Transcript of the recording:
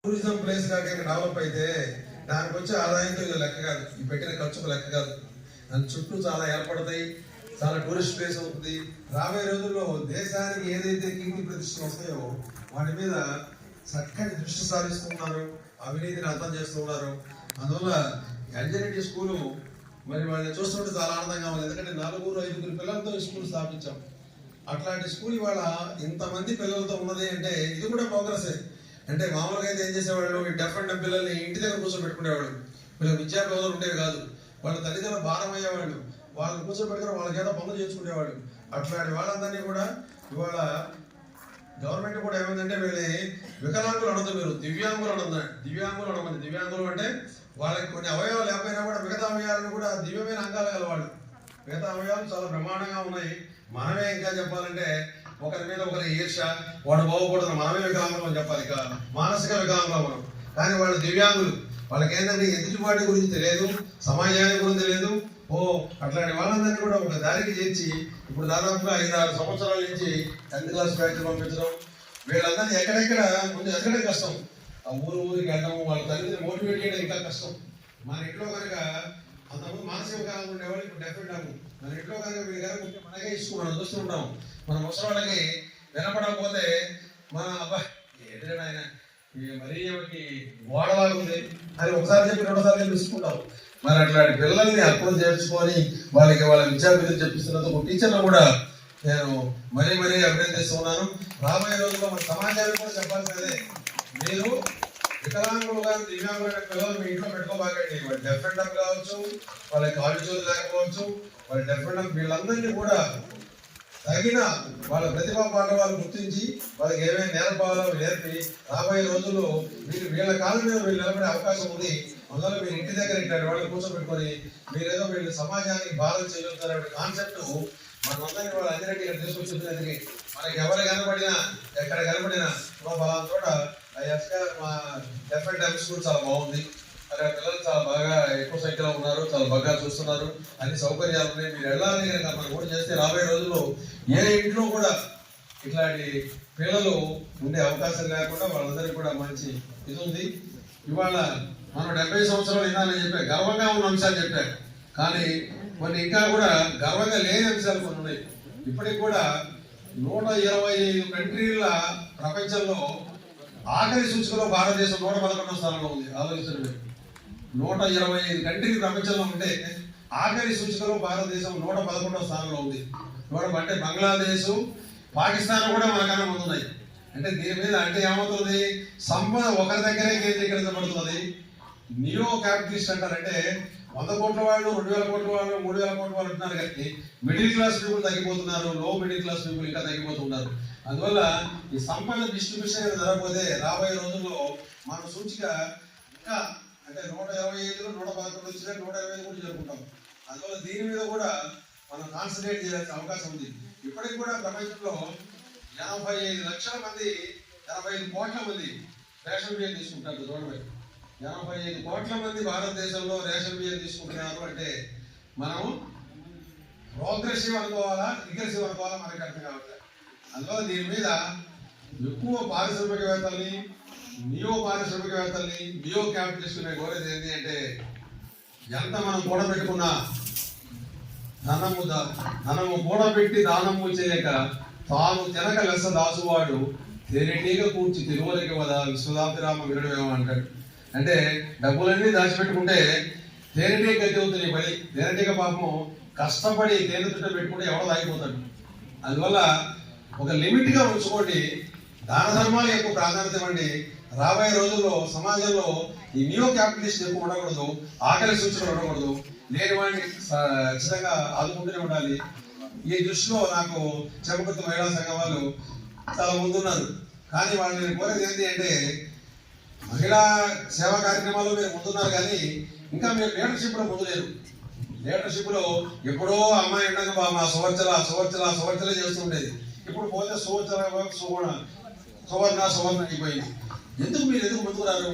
Tourism place కాక develop అయితే దానికి వచ్చే ఆదాయంతో ఇది లెక్క కాదు, ఈ పెట్టిన ఖర్చుకు లెక్క కాదు. దాని చుట్టూ చాలా ఏర్పడతాయి, చాలా టూరిస్ట్ ప్లేస్ అవుతుంది. రాబోయే రోజుల్లో దేశానికి ఏదైతే కీర్తి ప్రతిష్టలు వస్తాయో వాటి మీద చక్కటి దృష్టి సారిస్తున్నారు, అవినీతిని అర్థం చేస్తున్నారు. అందువల్ల ఎన్జెనిటీ స్కూలు మరి వాళ్ళని చూస్తుంటే చాలా ఆనందంగా ఉంది. ఎందుకంటే 4-5 పిల్లలతో ఈ స్కూల్ స్థాపించాం. అట్లాంటి స్కూల్ ఇవాళ ఇంతమంది పిల్లలతో ఉన్నది అంటే ఇది కూడా ప్రోగ్రెస్. అంటే మామూలుగా అయితే ఏం చేసేవాళ్ళు, ఈ డెఫ్ అండ్ పిల్లల్ని ఇంటి దగ్గర కూర్చోబెట్టుకునేవాళ్ళు. వీళ్ళకి విద్యా బోధనలు ఉండేవి కాదు, వాళ్ళ తల్లిదండ్రులు భారం అయ్యేవాళ్ళు, వాళ్ళని కూర్చోబెట్టుకుని వాళ్ళ చేత పనులు చేసుకునేవాళ్ళు. అట్లాంటి వాళ్ళందరినీ కూడా ఇవాళ గవర్నమెంట్ కూడా ఏమైందంటే వీళ్ళని వికలాంగులు అనొద్దు, మీరు దివ్యాంగులు అనొద్దు. దివ్యాంగులు అనమంది. దివ్యాంగులు అంటే వాళ్ళకి కొన్ని అవయవాలు లేకపోయినా కూడా మిగతా అవయవాలను కూడా దివ్యమైన అంగాలు గలవాళ్ళు. మిగతా అవయవాలు చాలా బ్రహ్మాండంగా ఉన్నాయి. మనమే ఇంకా చెప్పాలంటే ఒకరి మీద ఒకరి ఈర్ష, వాడు బాగుపడుతున్న మనమే వికలాంగులు అని చెప్పాలి. ఇక మానసిక వికలాంగులు మనం. కానీ వాళ్ళు దివ్యాంగులు. వాళ్ళకి ఏంటంటే ఎదుటివాటి గురించి తెలియదు, సమాజానికి గురించి తెలియదు. అట్లాంటి వాళ్ళందరినీ కూడా ఒక దారికి చేర్చి ఇప్పుడు దాదాపుగా 5-6 సంవత్సరాల నుంచి 10th క్లాస్ బ్యాచ్ పంపించడం. వీళ్ళందరినీ ఎక్కడెక్కడ ముందు ఎక్కడే కష్టం. ఆ ఊరికి వెళ్ళడం, వాళ్ళ తల్లిదండ్రులు మోటివేట్ చేయడం ఇంకా కష్టం. మన ఇంట్లో కనుక అంతకుముందు మానసిక వికలాంగులు ఉండేవాళ్ళు, ఇప్పుడు డెఫినెట్ అవ్వు. మన ఇంట్లో కనుక వీళ్ళు కనుక మనకే మనం చూస్తుంటాం. మన ముసలి వినపడకపోతే మన అబ్బాయి ఏదైనా ఆయన మరీ గోడలాగుంది అని ఒకసారి చెప్పి 2సార్లు చూసుకుంటాం. మరి అట్లాంటి పిల్లల్ని అర్థం చేసుకొని వాళ్ళ విద్యార్థులు చెప్పిస్తున్నందుకు టీచర్లు కూడా నేను మరీ అభినందిస్తున్నాను. రాబోయే రోజుల్లో మన సమాజానికి కూడా చెప్పాల్సిందే, మీరు వికలాంగులు కానీ దివ్యాంగులు పిల్లలు మీ ఇంట్లో పెట్టుకోబాకండి. వాళ్ళు డెఫ్ అండ్ డెఫ్ కావచ్చు, వాళ్ళకి కాళ్ళు చేతులు లేకపోవచ్చు, వాళ్ళు డెఫ్ అండ్ డెఫ్ వీళ్ళందరినీ కూడా తగిన వాళ్ళ ప్రతిభా పాఠవాలు గుర్తించి వాళ్ళకి ఏమేమి నేర్పాలో నేర్పి రాబోయే రోజుల్లో వీళ్ళ కాలం మీద వీళ్ళు నిలబడే అవకాశం ఉంది. అందువల్ల మీరు ఇంటి దగ్గర ఇట్లాంటి వాళ్ళు కూర్చోబెట్టుకొని మీరేదో వీళ్ళు సమాజానికి భారం చేయగలుగుతారు అనే కాన్సెప్ట్ మనమందరినీ వాళ్ళు అందరికీ తీసుకొచ్చేందుకు మనకి ఎవరు కనబడినా ఎక్కడ కనబడినా ఫలానా చోట మా డెఫ్ అండ్ డెఫ్ స్కూల్ చాలా బాగుంది, అక్కడ పిల్లలు చాలా బాగా ఎక్కువ సంఖ్యలో ఉన్నారు, చాలా బాగా చూస్తున్నారు, అన్ని సౌకర్యాలు ఉన్నాయి, మీరు వెళ్ళాలని కనుక మనం కూడా చేస్తే రాబోయే రోజుల్లో ఏ ఇంట్లో కూడా ఇట్లాంటి పిల్లలు ఉండే అవకాశం లేకుండా వాళ్ళందరికీ కూడా మంచి ఇది ఉంది. ఇవాళ మనం 70 సంవత్సరాలు వినాలని చెప్పారు, గర్వంగా ఉన్న అంశాలు చెప్పారు. కానీ కొన్ని ఇంకా కూడా గర్వంగా లేని అంశాలు కొన్ని ఉన్నాయి. ఇప్పటికి కూడా 125 కంట్రీల ప్రపంచంలో ఆఖరి సూచికలో భారతదేశం 111వ స్థానంలో ఉంది. ఆలోచించండి, 125 కంట్రీలు ప్రపంచంలో ఉంటే ఆఖరి సూచికలో భారతదేశం 111వ స్థానంలో ఉంది. అంటే బంగ్లాదేశ్, పాకిస్తాన్ కూడా మనకన్నా ముందున్నాయి. అంటే దీని మీద అంటే ఏమవుతుంది, సంపద ఒకరి దగ్గరే కేంద్రీకరించబడుతుంది. నియో క్యాపిటలిస్ట్ అంటారంటే 100 కోట్ల వాళ్ళు, 2000 కోట్ల వాళ్ళు, 3000 కోట్ల వాళ్ళు ఉంటున్నారు. కానీ మిడిల్ క్లాస్ పీపుల్ తగ్గిపోతున్నారు, లో మిడిల్ క్లాస్ పీపుల్ ఇంకా తగ్గిపోతున్నారు. అందువల్ల ఈ సంపద డిస్ట్రిబ్యూషన్ జరగకపోతే రాబోయే రోజుల్లో మన సూచిక ఇంకా అంటే 125లో 111 వచ్చినా 125 కూడా జరుపుకుంటాం. అందువల్ల దీని మీద కూడా మనం కాన్సన్ట్రేట్ చేయాల్సిన అవకాశం ఉంది. ఇప్పటికి కూడా ప్రపంచంలో 85 లక్షల మంది, 85 కోట్ల మంది రేషన్ బియ్యం తీసుకుంటారు. చూడండి, 85 కోట్ల మంది భారతదేశంలో రేషన్ బియ్యం తీసుకుంటున్నారు. అంటే మనం ప్రోగ్రెసివ్ అనుకోవాలా, రిగ్రెసివ్ అనుకోవాలా మనకి అర్థం కావట్లేదు. అందువల్ల దీని మీద ఎక్కువ పారిశ్రామికవేత్తల్ని, నియో పారిశ్రామికవేత్తల్ని, నియో క్యాపిటలిస్టుని కోరేది ఏంటి అంటే, ఎంత మనం కూడబెట్టుకున్నా ధనము కూడబెట్టి దానము చేయక తాను తినక లెస్స దాసువాడు తేనెటీగ కూర్చి తిరుమలకి వద విశ్వదాభిరామ వినడమేమో అంటాడు. అంటే డబ్బులన్నీ దాచిపెట్టుకుంటే తేనెటీగ గతి అవుతుంది పడి. తేనెటీగ పాపం కష్టపడి తేనె చుట్ట పెట్టుకుంటే ఎవడో తాగిపోతాడు. అందువల్ల ఒక లిమిట్గా ఉంచుకోండి, దాన ధర్మాలు ఎక్కువ ప్రాధాన్యత ఇవ్వండి. రాబోయే రోజుల్లో సమాజంలో ఈ నియో క్యాపిటలిస్ట్ ఎక్కువ ఉండకూడదు, ఆకలి సూచనలు ఉండకూడదు, లేని వాడిని ఖచ్చితంగా ఆదుకుంటూనే ఉండాలి. ఈ దృష్టిలో నాకు చెమకుర్తి మహిళా సంఘం వాళ్ళు చాలా ముందున్నారు. కానీ వాళ్ళు నేను కోరేది ఏంటి అంటే, మహిళా సేవా కార్యక్రమాల్లో మీరు ముందున్నారు, కానీ ఇంకా మీరు లీడర్షిప్లో ముందు లేదు. లీడర్షిప్లో ఎప్పుడో అమ్మాయి ఉండగా మా సువర్చల చేస్తుండేది. ఇప్పుడు పోతే సువర్ణ అయిపోయింది. ఎందుకు ముందుకు రారు?